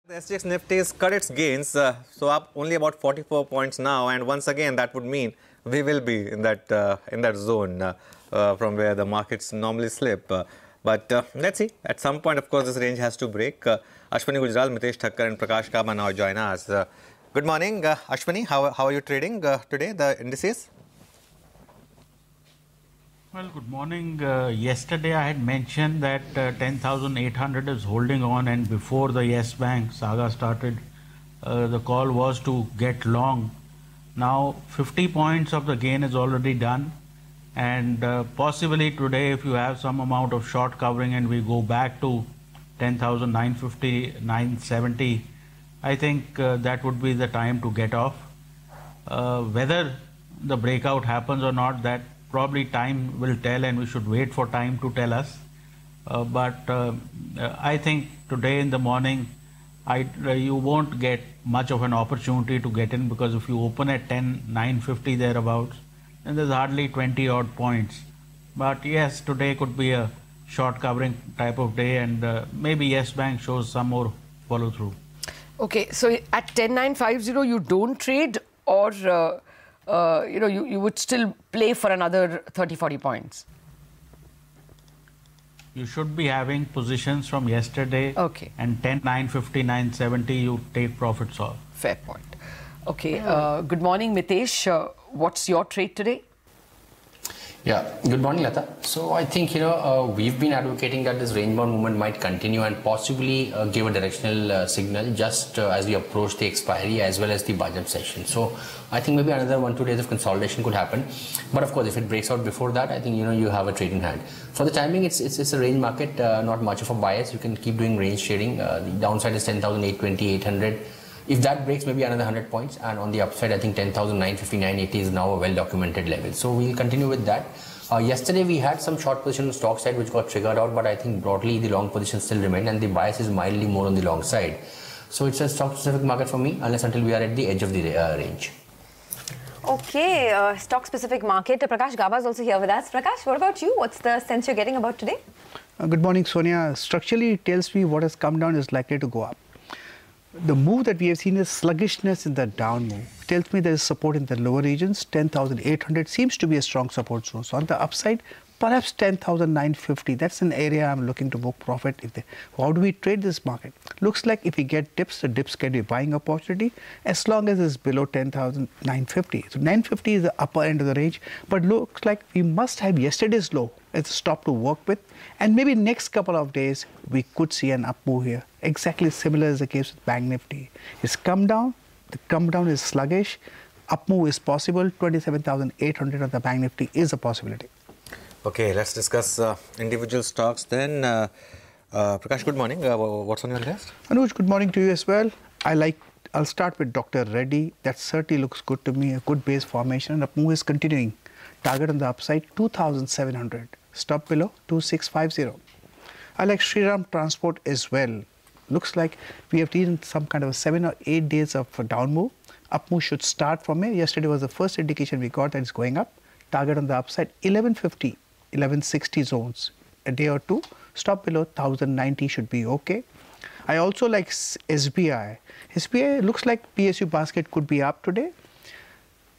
The SGX Nifty has cut its gains, so up only about 44 points now, and once again that would mean we will be in that zone from where the markets normally slip. But let's see. At some point, of course, this range has to break. Ashwini Gujral, Mitesh Thakkar, and Prakash Kama now join us. Good morning, Ashwini. How are you trading today? The indices. Well, good morning. Yesterday I had mentioned that 10,800 is holding on, and before the Yes Bank saga started, the call was to get long. Now 50 points of the gain is already done, and possibly today if you have some amount of short covering and we go back to 10,950, 970, I think that would be the time to get off. Whether the breakout happens or not, that probably time will tell, and we should wait for time to tell us. But I think today in the morning, you won't get much of an opportunity to get in, because if you open at 10,950 thereabouts, then there's hardly 20 odd points. But yes, today could be a short covering type of day, and maybe Yes Bank shows some more follow through. Okay, so at 10,950 you don't trade, or you would still play for another 30-40 points? You should be having positions from yesterday. Okay. And 10,950, 970 you take profits off. Fair point. Okay, good morning, Mitesh. What's your trade today? Yeah, good morning, Lata. So I think, we've been advocating that this range-bound movement might continue and possibly give a directional signal just as we approach the expiry as well as the budget session. So I think maybe another 1-2 days of consolidation could happen. But of course, if it breaks out before that, I think, you have a trade in hand. For the timing, it's a range market, not much of a bias. You can keep doing range trading. The downside is 10,820, 800. If that breaks, maybe another 100 points, and on the upside, I think 10,950, 980 is now a well-documented level. So we'll continue with that. Yesterday, we had some short position on the stock side which got triggered out, but I think broadly the long position still remained, and the bias is mildly more on the long side. So it's a stock-specific market for me, unless until we are at the edge of the range. Okay, stock-specific market. Prakash Gaba is also here with us. Prakash, what about you? What's the sense you're getting about today? Good morning, Sonia. Structurally, it tells me what has come down is likely to go up. The move that we have seen is sluggishness in the down move. It tells me there is support in the lower regions. 10,800 seems to be a strong support zone. So on the upside, perhaps 10,950. That's an area I'm looking to book profit. How do we trade this market? Looks like if we get dips, the dips can be buying opportunity as long as it's below 10,950. So 950 is the upper end of the range, but looks like we must have yesterday's low as a stop to work with, and maybe next couple of days we could see an up move here. Exactly similar as the case with Bank Nifty. It's come down, the come down is sluggish, up move is possible. 27,800 on the Bank Nifty is a possibility. Okay, let's discuss individual stocks then. Prakash, good morning. What's on your list? Anuj, good morning to you as well. I'll start with Dr. Reddy. That certainly looks good to me. A good base formation, and up move is continuing. Target on the upside 2,700. Stop below 2,650. I like Shriram Transport as well. Looks like we have seen some kind of 7 or 8 days of a down move. Up move should start from here. Yesterday was the first indication we got that it's going up. Target on the upside 1150, 1160 zones. A day or two. Stop below 1,090 should be okay. I also like SBI. SBI looks like PSU basket could be up today.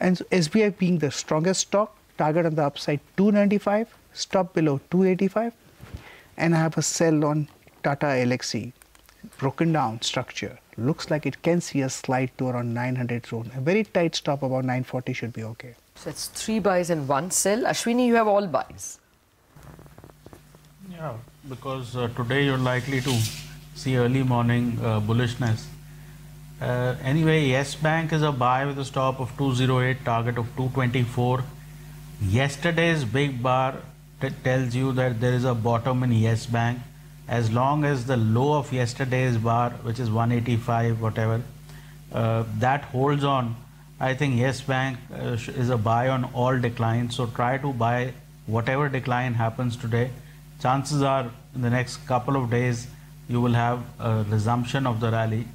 And so SBI being the strongest stock, target on the upside 295, stop below 285. And I have a sell on Tata Elxsi. Broken down structure. Looks like it can see a slide to around 900 zone. A very tight stop about 940 should be okay. So it's 3 buys and 1 sell. Ashwini, you have all buys. Yeah, because today you're likely to see early morning bullishness. Anyway, Yes Bank is a buy with a stop of 208, target of 224. Yesterday's big bar tells you that there is a bottom in Yes Bank. As long as the low of yesterday's bar, which is 185, whatever, that holds on, I think Yes Bank is a buy on all declines. So try to buy whatever decline happens today. Chances are in the next couple of days you will have a resumption of the rally.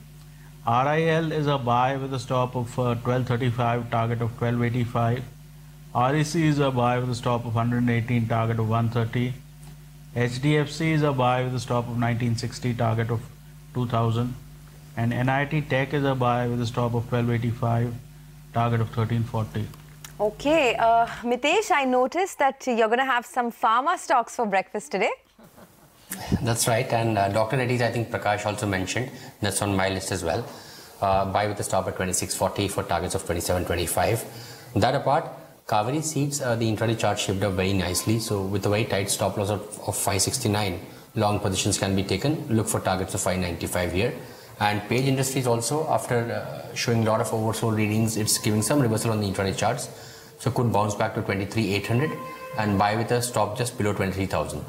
RIL is a buy with a stop of 1235, target of 1285. REC is a buy with a stop of 118, target of 130. HDFC is a buy with a stop of 1960, target of 2000. And NIT Tech is a buy with a stop of 1285, target of 1340. Okay, Mitesh, I noticed that you're going to have some pharma stocks for breakfast today. That's right, and Dr. Reddy's, I think Prakash also mentioned, that's on my list as well. Buy with a stop at 2640 for targets of 2725. That apart, Kaveri Seeds, the intraday chart shaped up very nicely. So with a very tight stop loss of 569, long positions can be taken. Look for targets of 595 here. And Page Industries also, after showing a lot of oversold readings, it's giving some reversal on the intraday charts. So could bounce back to 23,800 and buy with a stop just below 23,000.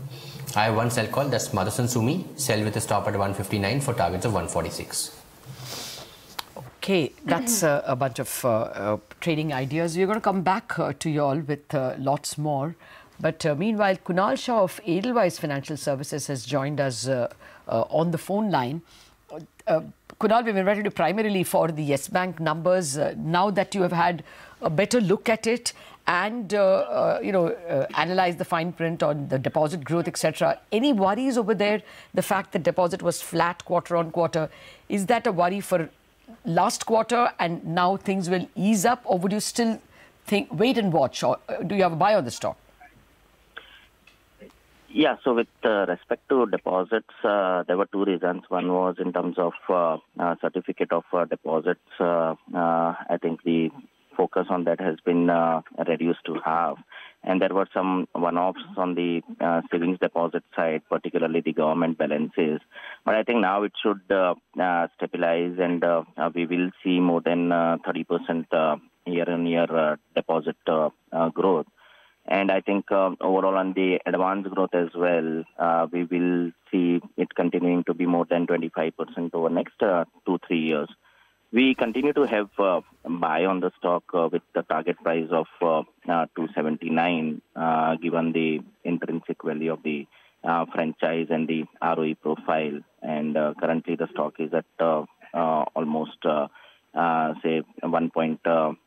I have one sell call, that's Motherson Sumi, sell with a stop at 159 for targets of 146. Okay, that's a bunch of trading ideas. We're going to come back to you all with lots more. But meanwhile, Kunal Shah of Edelweiss Financial Services has joined us on the phone line. Kunal, we've invited you primarily for the Yes Bank numbers. Now that you have had a better look at it and analyze the fine print on the deposit growth, etc. Any worries over there? The fact that deposit was flat quarter on quarter, is that a worry for last quarter and now things will ease up, or would you still think wait and watch, or do you have a buy on the stock? Yeah, so with respect to deposits, there were two reasons. One was in terms of certificate of deposits. I think the focus on that has been reduced to half. And there were some one-offs on the savings deposit side, particularly the government balances. But I think now it should stabilize, and we will see more than 30% year-on-year deposit growth. And I think overall on the advance growth as well, we will see it continuing to be more than 25% over next 2-3 years. We continue to have buy on the stock with the target price of 279, given the intrinsic value of the franchise and the ROE profile. And currently the stock is at almost, say, 1.6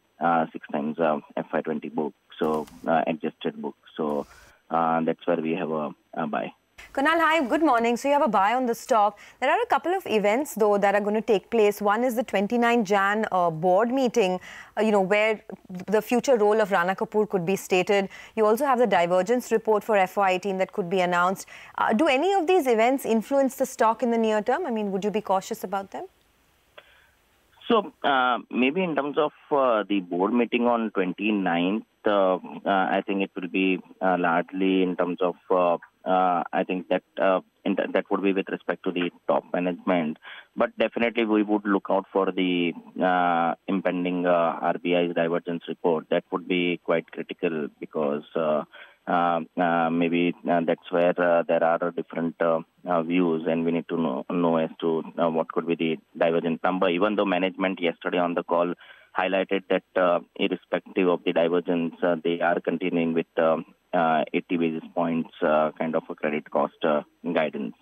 times FY20 book, so adjusted book. So that's where we have a buy. Kunal, hi, good morning. So you have a buy on the stock. There are a couple of events, though, that are going to take place. One is the 29 Jan board meeting, where the future role of Rana Kapoor could be stated. You also have the divergence report for FY18 that could be announced. Do any of these events influence the stock in the near term? I mean, would you be cautious about them? So maybe in terms of the board meeting on 29th, I think it will be largely in terms of I think that that would be with respect to the top management. But definitely we would look out for the impending RBI's divergence report. That would be quite critical because maybe that's where there are different views, and we need to know as to what could be the divergence number. Even though management yesterday on the call highlighted that irrespective of the divergence, they are continuing with 80 basis points kind of a credit cost guidance.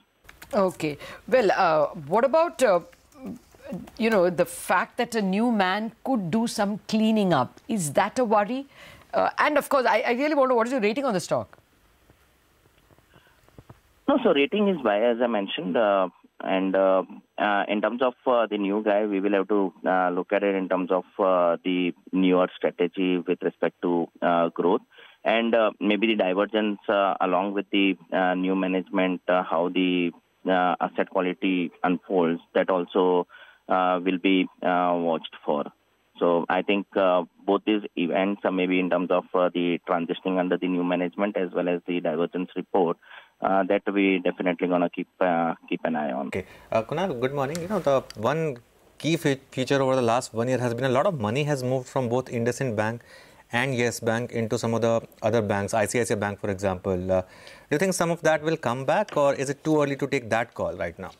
Okay. Well, what about, the fact that a new man could do some cleaning up? Is that a worry? And of course, I really want to know, what is your rating on the stock? No, so rating is buy, as I mentioned. And in terms of the new guy, we will have to look at it in terms of the newer strategy with respect to growth. And maybe the divergence along with the new management, how the asset quality unfolds, that also will be watched for. So I think both these events, maybe in terms of the transitioning under the new management as well as the divergence report, that we definitely going to keep an eye on. Okay. Kunal, good morning. The one key feature over the last 1 year has been a lot of money has moved from both IndusInd Bank and Yes Bank into some of the other banks, ICICI Bank, for example. Do you think some of that will come back, or is it too early to take that call right now?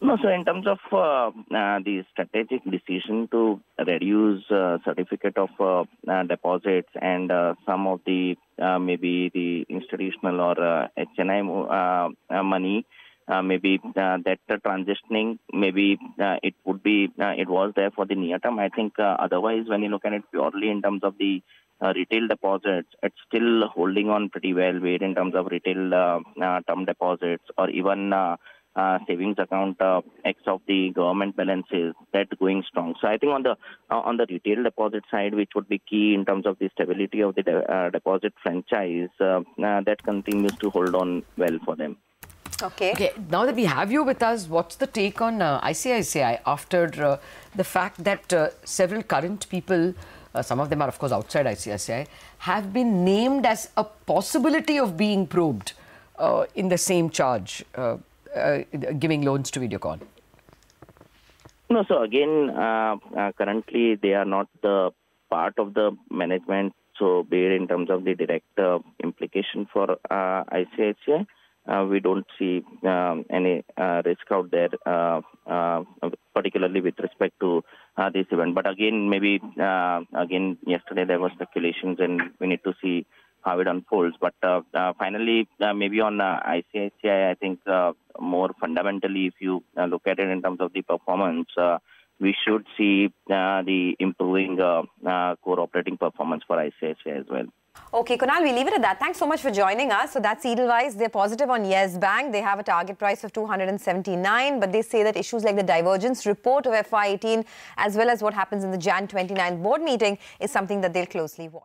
No, so in terms of the strategic decision to reduce certificate of deposits and some of the maybe the institutional or HNI money, maybe that transitioning, maybe it would be, it was there for the near term. I think otherwise, when you look at it purely in terms of the retail deposits, it's still holding on pretty well, wait in terms of retail term deposits, or even savings account X of the government balances, that going strong. So I think on the retail deposit side, which would be key in terms of the stability of the deposit franchise, that continues to hold on well for them. Okay, now that we have you with us, what's the take on ICICI after the fact that several current people, some of them are of course outside ICICI, have been named as a possibility of being probed in the same charge, giving loans to Videocon? No, so again, currently they are not the part of the management, so be it in terms of the direct implication for ICICI. We don't see any risk out there, particularly with respect to this event. But again, maybe again yesterday there was speculations, and we need to see how it unfolds. But finally, maybe on ICICI, I think more fundamentally, if you look at it in terms of the performance, we should see the improving core operating performance for ICICI as well. Okay, Kunal, we leave it at that. Thanks so much for joining us. So that's Edelweiss. They're positive on Yes Bank. They have a target price of 279, but they say that issues like the divergence report of FY18 as well as what happens in the Jan 29 board meeting is something that they'll closely watch.